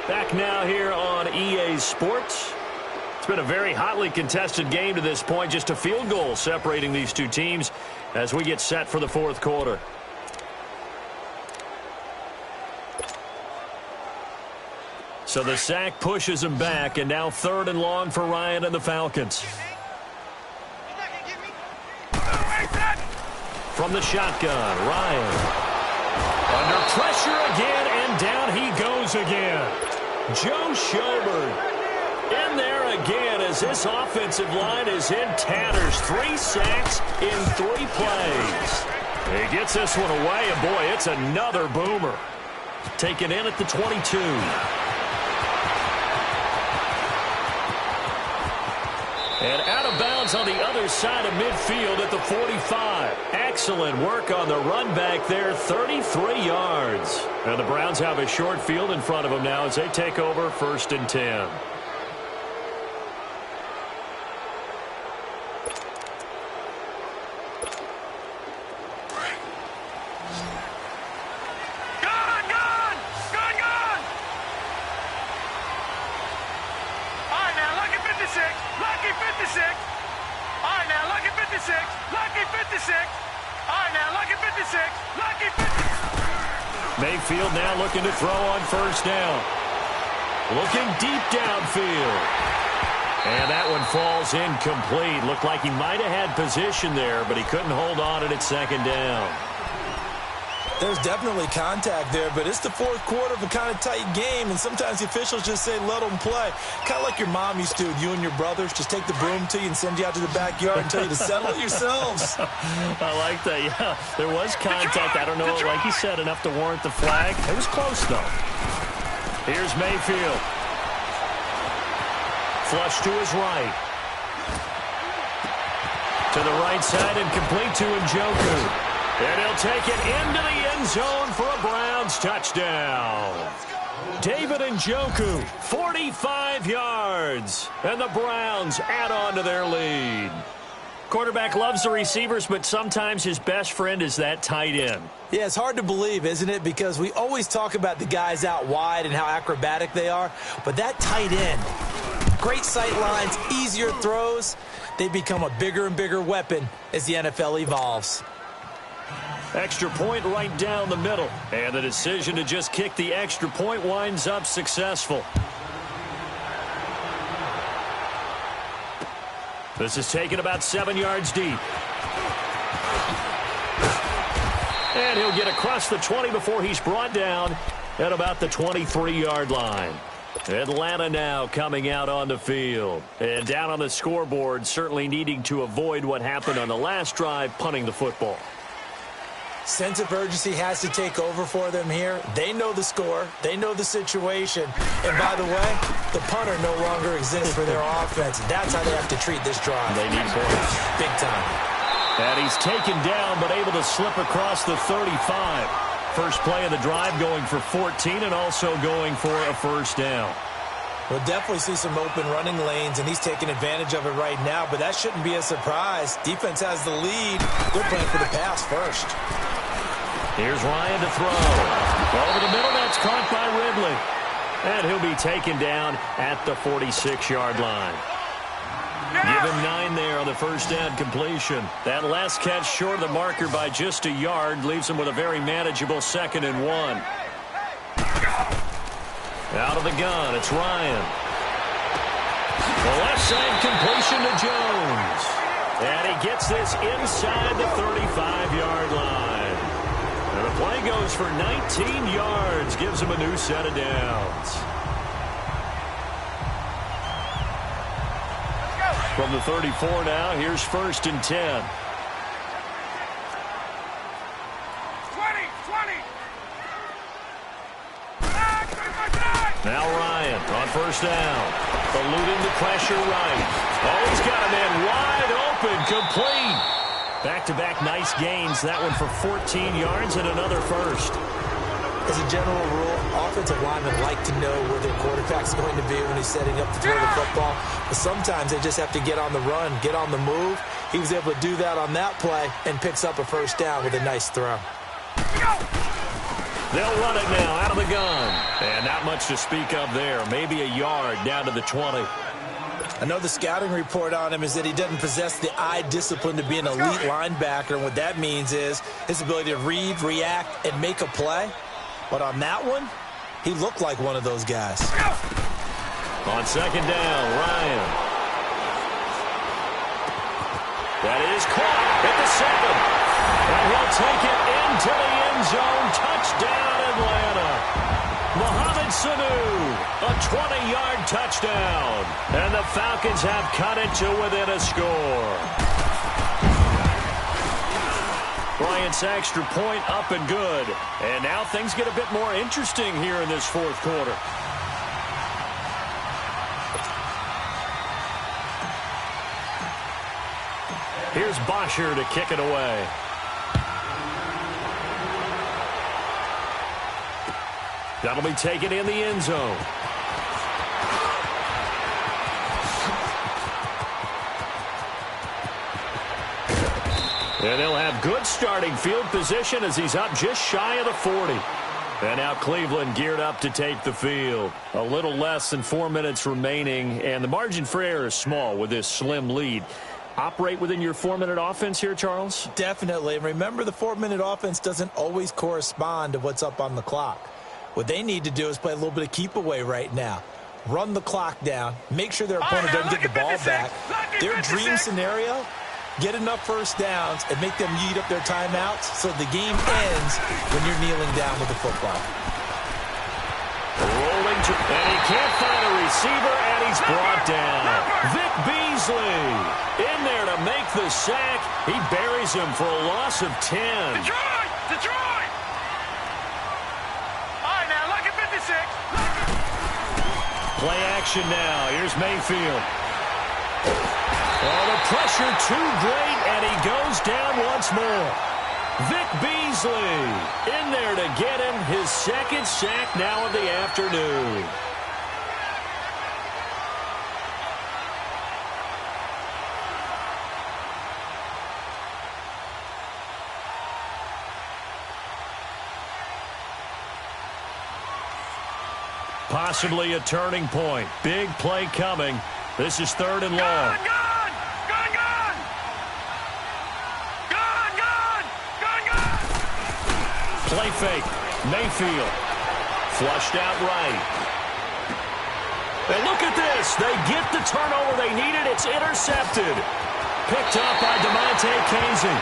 Speaker 1: Back now here on EA Sports. It's been a very hotly contested game to this point. Just a field goal separating these two teams as we get set for the fourth quarter. So the sack pushes him back, and now 3rd and long for Ryan and the Falcons. From the shotgun, Ryan. Under pressure again, and down he goes again. Joe Schobert in there again as this offensive line is in tatters. 3 sacks in 3 plays. He gets this one away, and boy, it's another boomer. Taken in at the 22. And out of bounds on the other side of midfield at the 45. Excellent work on the run back there, 33 yards. And the Browns have a short field in front of them now as they take over 1st and 10. Mayfield now looking to throw on 1st down. Looking deep downfield. And that one falls incomplete. Looked like he might have had position there, but he couldn't hold on at 2nd down.
Speaker 2: There's definitely contact there, but it's the fourth quarter of a kind of tight game, and sometimes the officials just say let them play. Kind of like your mom used to, you and your brothers, just take the broom to you and send you out to the backyard and tell you to settle it yourselves.
Speaker 1: I like that, yeah. There was contact. I don't know, like you said, enough to warrant the flag. It was close, though. Here's Mayfield. Flush to his right. To the right side and complete to Njoku. And he'll take it into the end zone for a Browns touchdown. David Njoku, 45 yards. And the Browns add on to their lead. Quarterback loves the receivers, but sometimes his best friend is that tight end.
Speaker 2: Yeah, it's hard to believe, isn't it? Because we always talk about the guys out wide and how acrobatic they are. But that tight end, great sight lines, easier throws. They become a bigger and bigger weapon as the NFL evolves.
Speaker 1: Extra point right down the middle. And the decision to just kick the extra point winds up successful. This is taken about 7 yards deep. And he'll get across the 20 before he's brought down at about the 23-yard line. Atlanta now coming out on the field. And down on the scoreboard, certainly needing to avoid what happened on the last drive, punting the football.
Speaker 2: Sense of urgency has to take over for them here. They know the score. They know the situation. And by the way, the punter no longer exists for their offense. That's how they have to treat this drive.
Speaker 1: They need points.
Speaker 2: Big time.
Speaker 1: And he's taken down, but able to slip across the 35. First play of the drive going for 14 and also going for a 1st down.
Speaker 2: We'll definitely see some open running lanes, and he's taking advantage of it right now, but that shouldn't be a surprise. Defense has the lead. They're playing for the pass first.
Speaker 1: Here's Ryan to throw. Over the middle, that's caught by Ridley. And he'll be taken down at the 46-yard line. Give him 9 there on the 1st down completion. That last catch short of the marker by just a yard leaves him with a very manageable 2nd and 1. Out of the gun, it's Ryan. The left side completion to Jones. And he gets this inside the 35-yard line. And the play goes for 19 yards, gives him a new set of downs. From the 34 now, here's 1st and 10.
Speaker 3: 20.
Speaker 1: Now Ryan on 1st down. Eluding the pressure right. Oh, he's got a man wide open, complete. Back-to-back nice gains. That one for 14 yards and another first.
Speaker 2: As a general rule, offensive linemen like to know where their quarterback's going to be when he's setting up to throw the football. But sometimes they just have to get on the run, get on the move. He was able to do that on that play and picks up a 1st down with a nice throw.
Speaker 1: They'll run it now out of the gun. And not much to speak of there. Maybe a yard down to the 20.
Speaker 2: I know the scouting report on him is that he doesn't possess the eye discipline to be an elite linebacker. And what that means is his ability to read, react, and make a play. But on that one, he looked like one of those guys.
Speaker 1: On 2nd down, Ryan. That is caught at the 7. And he'll take it into the end zone. Touchdown, Atlanta. Mohamed Sanu, a 20-yard touchdown. And the Falcons have cut it to within a score. Bryant's extra point up and good. And now things get a bit more interesting here in this 4th quarter. Here's Bosher to kick it away. That'll be taken in the end zone. And they'll have good starting field position as he's up just shy of the 40. And now Cleveland geared up to take the field. A little less than 4 minutes remaining, and the margin for error is small with this slim lead. Operate within your 4-minute offense here, Charles?
Speaker 2: Definitely. And remember, the 4-minute offense doesn't always correspond to what's up on the clock. What they need to do is play a little bit of keep away right now. Run the clock down. Make sure their opponent doesn't get the ball back. Their dream scenario, get enough 1st downs and make them eat up their timeouts so the game ends when you're kneeling down with the football.
Speaker 1: Rolling to, and he can't find a receiver, and he's brought down. Vic Beasley in there to make the sack. He buries him for a loss of 10.
Speaker 3: Detroit! All right, now, look at 56.
Speaker 1: Play action now. Here's Mayfield. Oh, the pressure too great, and he goes down once more. Vic Beasley in there to get him his 2nd sack now of the afternoon. Possibly a turning point. Big play coming. This is 3rd and long.
Speaker 3: Gone!
Speaker 1: Play fake. Mayfield. Flushed out right. And look at this. They get the turnover they needed. It's intercepted. Picked up by DeMonte Casey.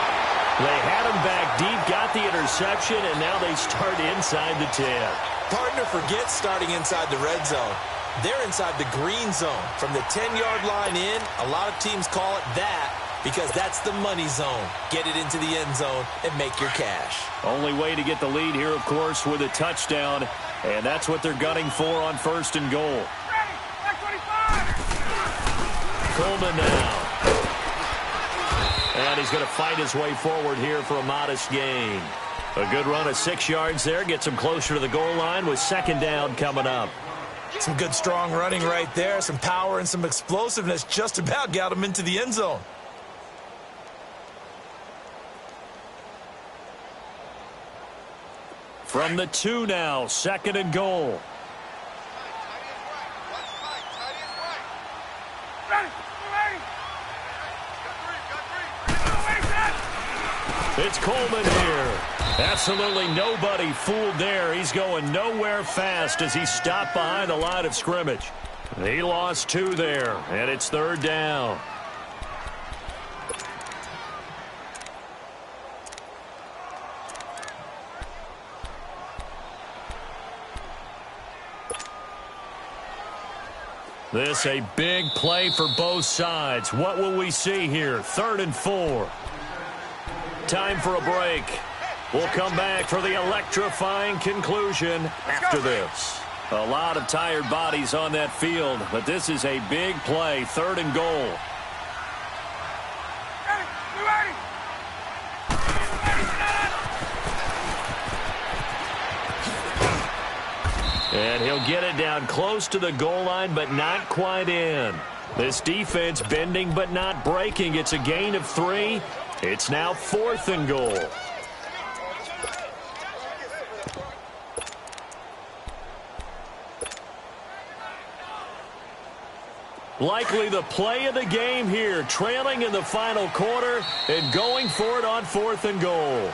Speaker 1: They had him back deep, got the interception, and now they start inside the 10.
Speaker 2: Partner forgets starting inside the red zone. They're inside the green zone. From the 10-yard line in, a lot of teams call it that because that's the money zone. Get it into the end zone and make your cash.
Speaker 1: Only way to get the lead here, of course, with a touchdown, and that's what they're gunning for on 1st and goal. Coleman now. And he's going to fight his way forward here for a modest gain. A good run of 6 yards there. Gets him closer to the goal line with 2nd down coming up.
Speaker 2: Some good, strong running right there. Some power and some explosiveness just about got him into the end zone.
Speaker 1: From the 2 now, 2nd and goal. It's Coleman here. Absolutely nobody fooled there. He's going nowhere fast as he stopped behind the line of scrimmage. He lost 2 there, and it's 3rd down. This a big play for both sides. What will we see here? 3rd and 4. Time for a break. We'll come back for the electrifying conclusion after this. A lot of tired bodies on that field, but this is a big play. 3rd and goal. And he'll get it down close to the goal line, but not quite in. This defense bending but not breaking. It's a gain of 3. It's now 4th and goal. Likely the play of the game here, trailing in the final quarter and going for it on 4th and goal.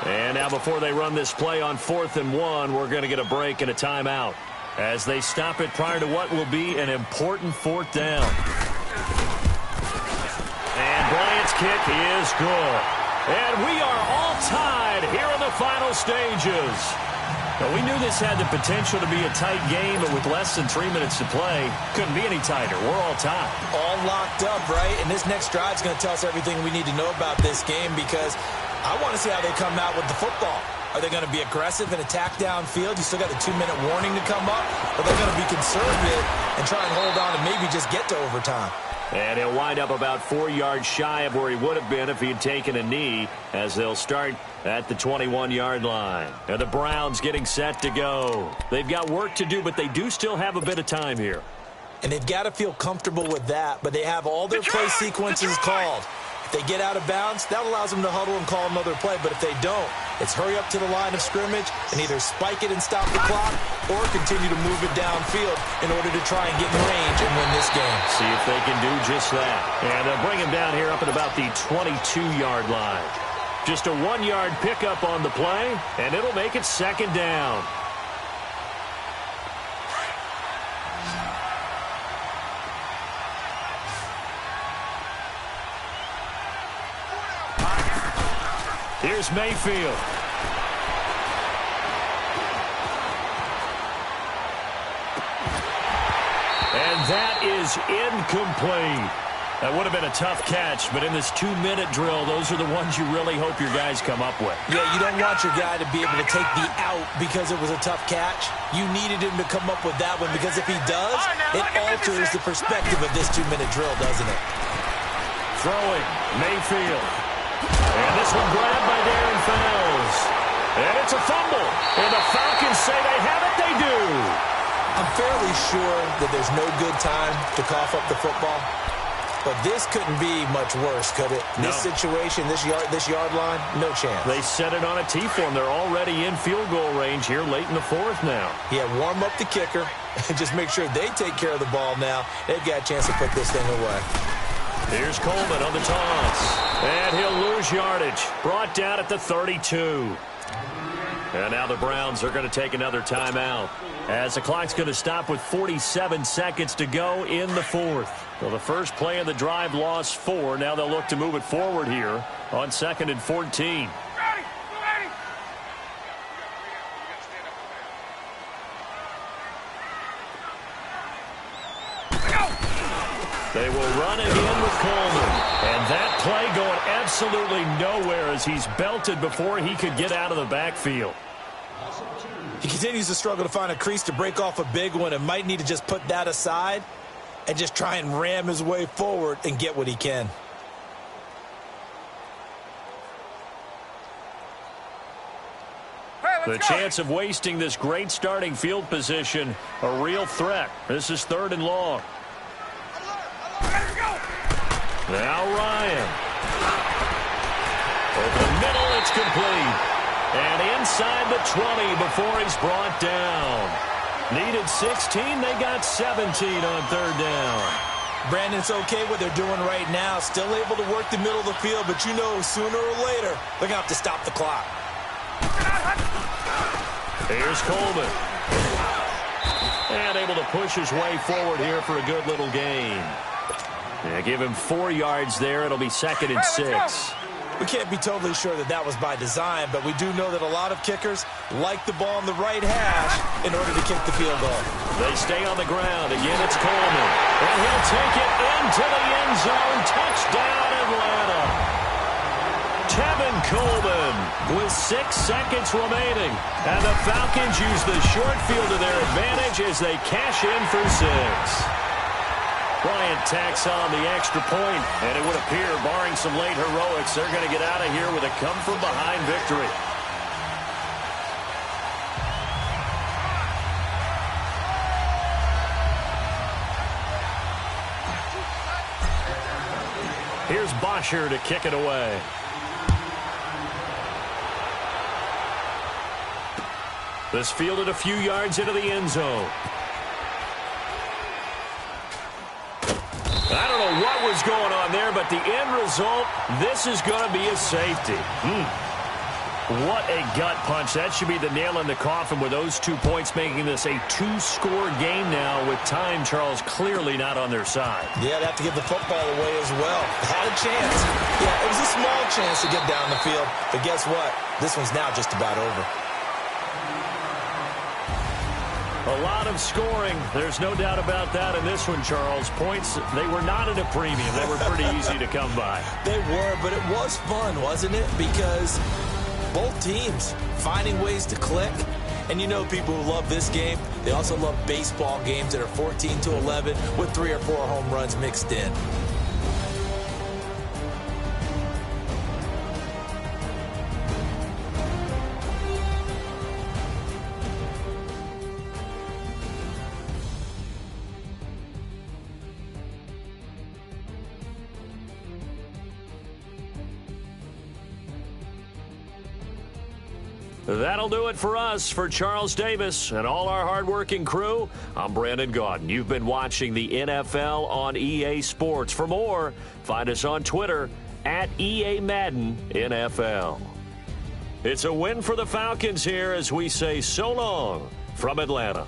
Speaker 1: And now before they run this play on 4th and 1, we're going to get a break and a timeout as they stop it prior to what will be an important 4th down. And Bryant's kick is good. And we are all tied here in the final stages. Now, we knew this had the potential to be a tight game, but with less than 3 minutes to play, couldn't be any tighter. We're all tied.
Speaker 2: All locked up, right? And this next drive is going to tell us everything we need to know about this game because I want to see how they come out with the football. Are they going to be aggressive and attack downfield? You still got a 2-minute warning to come up? Or are they going to be conservative and try and hold on and maybe just get to overtime?
Speaker 1: And he'll wind up about 4 yards shy of where he would have been if he had taken a knee as they'll start at the 21-yard line. And the Browns getting set to go. They've got work to do, but they do still have a bit of time here.
Speaker 2: And they've got to feel comfortable with that, but they have all their play sequences called. If they get out of bounds, that allows them to huddle and call another play. But if they don't, it's hurry up to the line of scrimmage and either spike it and stop the clock or continue to move it downfield in order to try and get in range and win this game.
Speaker 1: See if they can do just that. And they'll bring him down here up at about the 22-yard line. Just a 1-yard pickup on the play, and it'll make it 2nd down. Here's Mayfield. And that is incomplete. That would have been a tough catch, but in this 2-minute drill, those are the ones you really hope your guys come up with.
Speaker 2: Yeah, you don't want your guy to be able to take the out because it was a tough catch. You needed him to come up with that one because if he does, it alters the perspective of this 2-minute drill, doesn't it?
Speaker 1: Throwing, Mayfield. And this one grabbed by Darren Fells. And it's a fumble. And the Falcons say they have it. They do.
Speaker 2: I'm fairly sure that there's no good time to cough up the football. But this couldn't be much worse, could it?
Speaker 1: No.
Speaker 2: This situation, this yard line, no chance.
Speaker 1: They set it on a T-form. They're already in field goal range here late in the 4th now.
Speaker 2: Yeah, warm up the kicker and just make sure they take care of the ball now. They've got a chance to put this thing away.
Speaker 1: Here's Coleman on the toss. And he'll lose yardage. Brought down at the 32. And now the Browns are going to take another timeout as the clock's going to stop with 47 seconds to go in the 4th. So the first play of the drive lost 4. Now they'll look to move it forward here on 2nd and 14. They will run it in with Coleman. And that play going absolutely nowhere as he's belted before he could get out of the backfield.
Speaker 2: He continues to struggle to find a crease to break off a big one and might need to just put that aside and just try and ram his way forward and get what he can.
Speaker 1: The chance of wasting this great starting field position, a real threat. This is 3rd and long. Now Ryan. Over the middle, it's complete. And inside the 20 before he's brought down. Needed 16, they got 17 on 3rd down.
Speaker 2: Brandon, it's okay what they're doing right now. Still able to work the middle of the field, but you know sooner or later they're going to have to stop the clock.
Speaker 1: Here's Coleman. And able to push his way forward here for a good little gain. Yeah, give him 4 yards there. It'll be 2nd and 6.
Speaker 2: We can't be totally sure that that was by design, but we do know that a lot of kickers like the ball in the right hash in order to kick the field goal.
Speaker 1: They stay on the ground. Again, it's Coleman. And he'll take it into the end zone. Touchdown, Atlanta. Tevin Coleman with 6 seconds remaining. And the Falcons use the short field to their advantage as they cash in for 6. Bryant tacks on the extra point, and it would appear, barring some late heroics, they're going to get out of here with a come-from-behind victory. Here's Bosher to kick it away. This fielded a few yards into the end zone. I don't know what was going on there, but the end result, this is going to be a safety. What a gut punch. That should be the nail in the coffin with those 2 points, making this a 2-score game now with time, Charles, clearly not on their side.
Speaker 2: Yeah, they have to give the football away as well. Had a chance. Yeah, it was a small chance to get down the field, but guess what? This one's now just about over.
Speaker 1: A lot of scoring. There's no doubt about that in this one, Charles. Points, they were not at a premium. They were pretty easy to come by.
Speaker 2: They were, but it was fun, wasn't it? Because both teams finding ways to click. And you know people who love this game, they also love baseball games that are 14-11 with 3 or 4 home runs mixed in.
Speaker 1: That'll do it for us. For Charles Davis and all our hardworking crew, I'm Brandon Gaudin. You've been watching the NFL on EA Sports. For more, find us on Twitter at EA Madden NFL. It's a win for the Falcons here as we say so long from Atlanta.